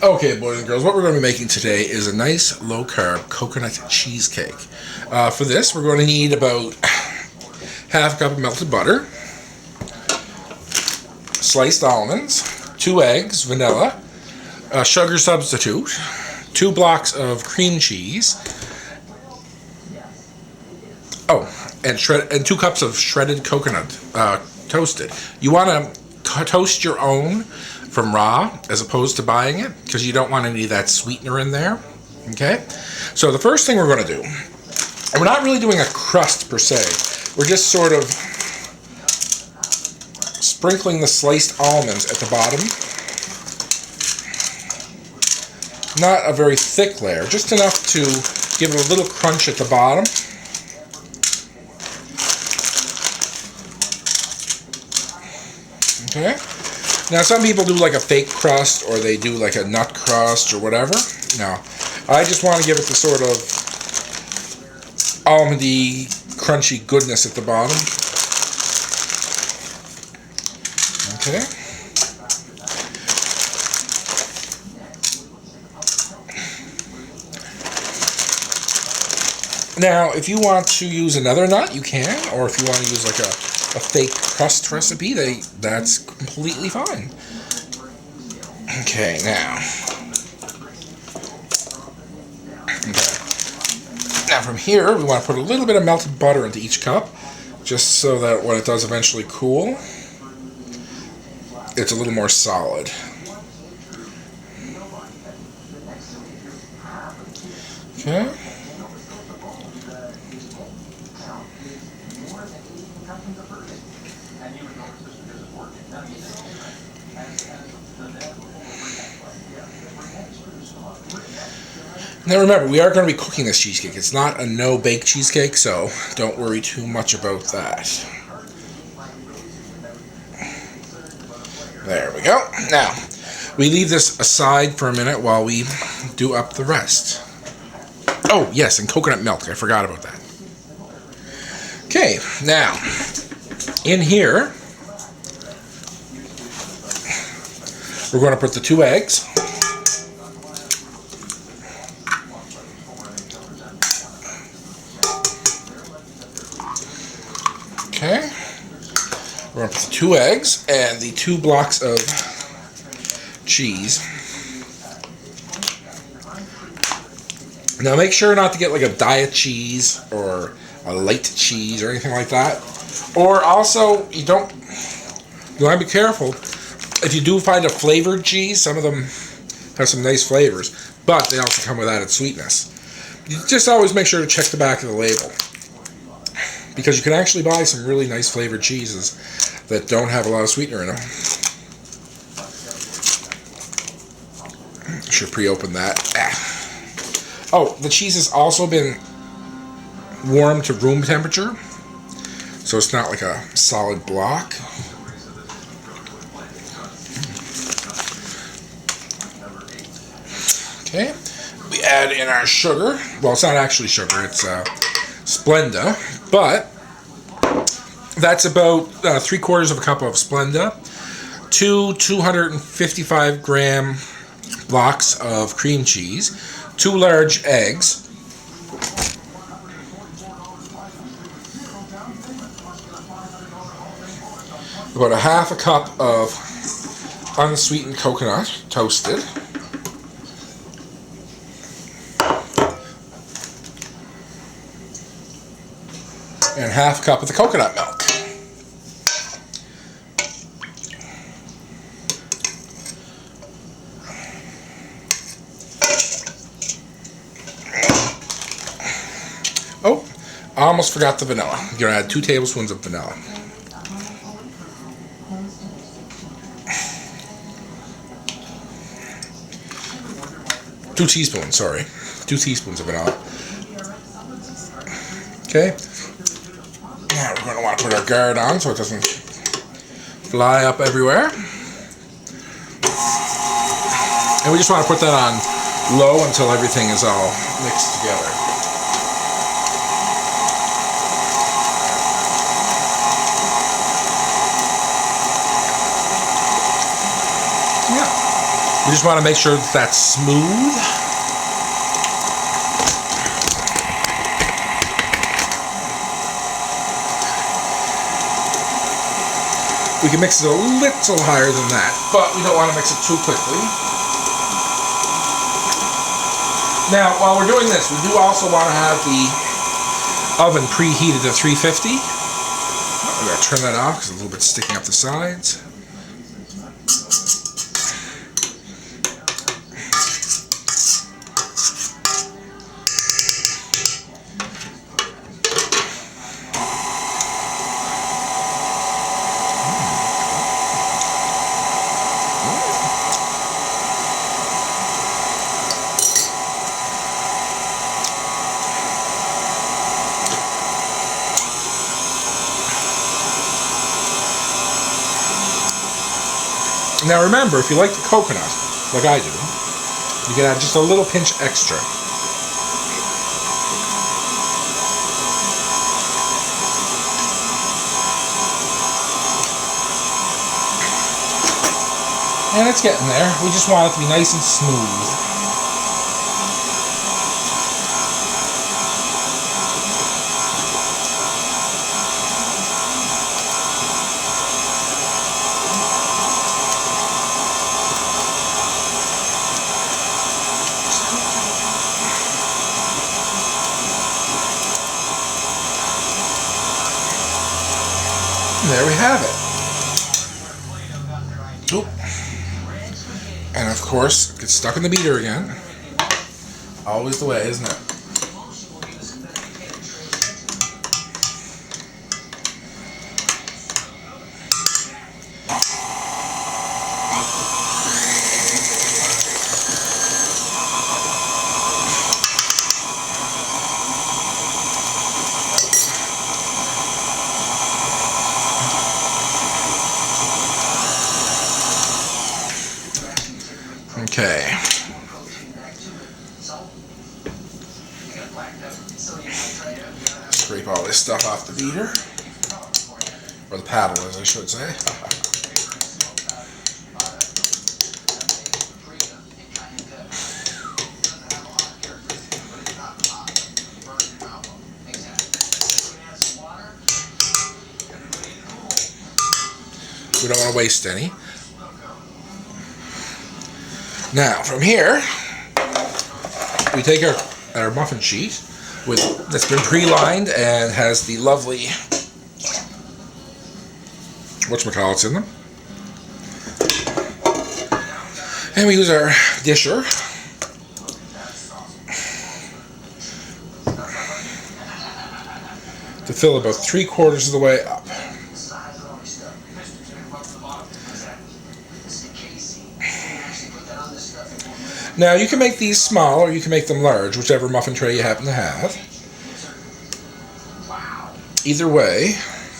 Okay, boys and girls, what we're going to be making today is a nice low-carb coconut cheesecake. For this, we're going to need about half a cup of melted butter, sliced almonds, 2 eggs, vanilla, a sugar substitute, 2 blocks of cream cheese, and 2 cups of shredded coconut, toasted. You want to toast your own from raw as opposed to buying it because you don't want any of that sweetener in there. Okay, so the first thing we're going to do, and we're not really doing a crust per se, we're just sort of sprinkling the sliced almonds at the bottom. Not a very thick layer, just enough to give it a little crunch at the bottom. Okay. Now some people do like a fake crust, or they do like a nut crust or whatever. No, I just want to give it the sort of almondy, crunchy goodness at the bottom. Okay. Now, if you want to use another nut, you can, or if you want to use like a fake crust recipe, that's completely fine. Okay, now. Okay. Now from here, we want to put a little bit of melted butter into each cup, just so that when it does eventually cool, it's a little more solid. Okay. Now remember, we are going to be cooking this cheesecake. It's not a no-bake cheesecake, so don't worry too much about that. There we go. Now, we leave this aside for a minute while we do up the rest. Oh, yes, and coconut milk. I forgot about that. Okay, now, in here, we're going to put the 2 eggs. Okay, we're going to put the 2 eggs and the 2 blocks of cheese. Now make sure not to get like a diet cheese or a light cheese or anything like that. Or also, you want to be careful. If you do find a flavored cheese, some of them have some nice flavors, but they also come with added sweetness. You just always make sure to check the back of the label, because you can actually buy some really nice flavored cheeses that don't have a lot of sweetener in them. I should pre-open that. Oh, the cheese has also been warmed to room temperature, so it's not like a solid block. Okay, we add in our sugar. Well, it's not actually sugar, it's Splenda, but that's about 3/4 of a cup of Splenda, 2 255-gram blocks of cream cheese, 2 large eggs, about a half a cup of unsweetened coconut toasted, and half a cup of the coconut milk. Oh, I almost forgot the vanilla. You're going to add 2 tablespoons of vanilla. Two teaspoons, sorry. 2 teaspoons of vanilla. Okay. Now we're going to want to put our guard on so it doesn't fly up everywhere. And we just want to put that on low until everything is all mixed together. Yeah. We just want to make sure that that's smooth. We can mix it a little higher than that, but we don't want to mix it too quickly. Now, while we're doing this, we do also want to have the oven preheated to 350. I'm going to turn that off because it's a little bit sticking up the sides. Now remember, if you like the coconut, like I do, you can add just a little pinch extra. And it's getting there. We just want it to be nice and smooth. There we have it. Oop. And of course, it gets stuck in the beater again. Always the way, isn't it? Okay. Scrape all this stuff off the beater. Or the paddle, as I should say. We don't want to waste any. Now, from here, we take our muffin sheet that's been pre-lined and has the lovely whatchamacallits in them. And we use our disher. To fill about 3/4 of the way up. Now, you can make these small or you can make them large, whichever muffin tray you happen to have. Either way,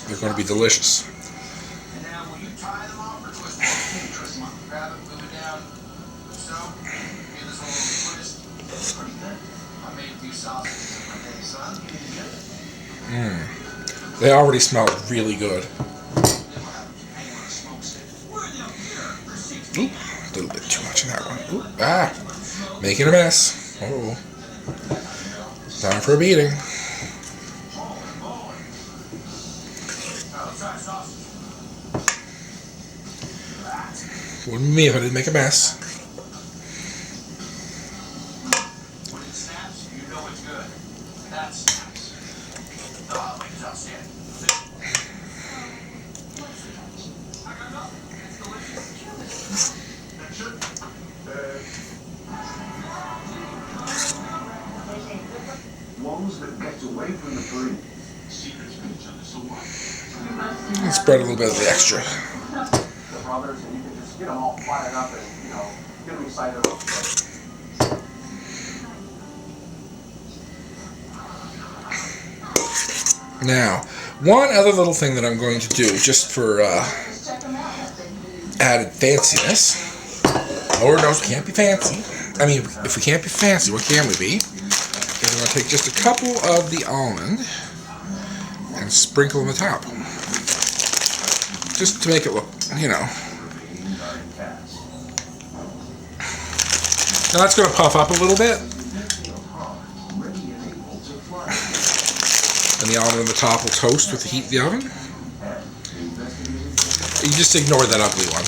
they're going to be delicious. They already smell really good. Oop, a little bit too much in that one. Oop, making a mess. Oh, time for a beating. Wouldn't be me if I didn't make a mess. And spread a little bit of the extra. Now, one other little thing that I'm going to do, just for added fanciness. Lord knows we can't be fancy. I mean, if we can't be fancy, what can we be? Is I'm going to take just a couple of the almond and sprinkle on the top. Just to make it look, you know. Now that's going to puff up a little bit. And the almond on the top will toast with the heat of the oven. You just ignore that ugly one.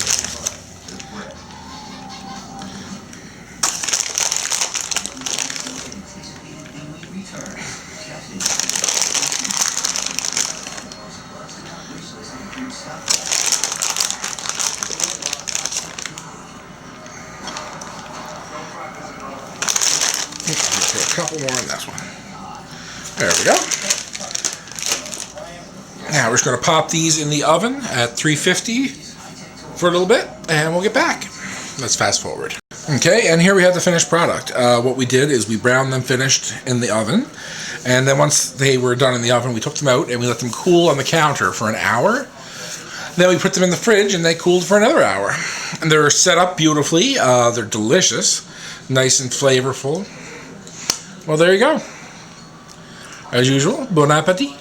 Put a couple more on this one. There we go. Now we're just going to pop these in the oven at 350 for a little bit, and we'll get back. Let's fast forward. Okay, and here we have the finished product. What we did is we browned them finished in the oven, and then once they were done in the oven, we took them out and we let them cool on the counter for an hour. Then we put them in the fridge and they cooled for another hour. And they're set up beautifully. They're delicious, nice and flavorful. Well, there you go. As usual, bon appetit.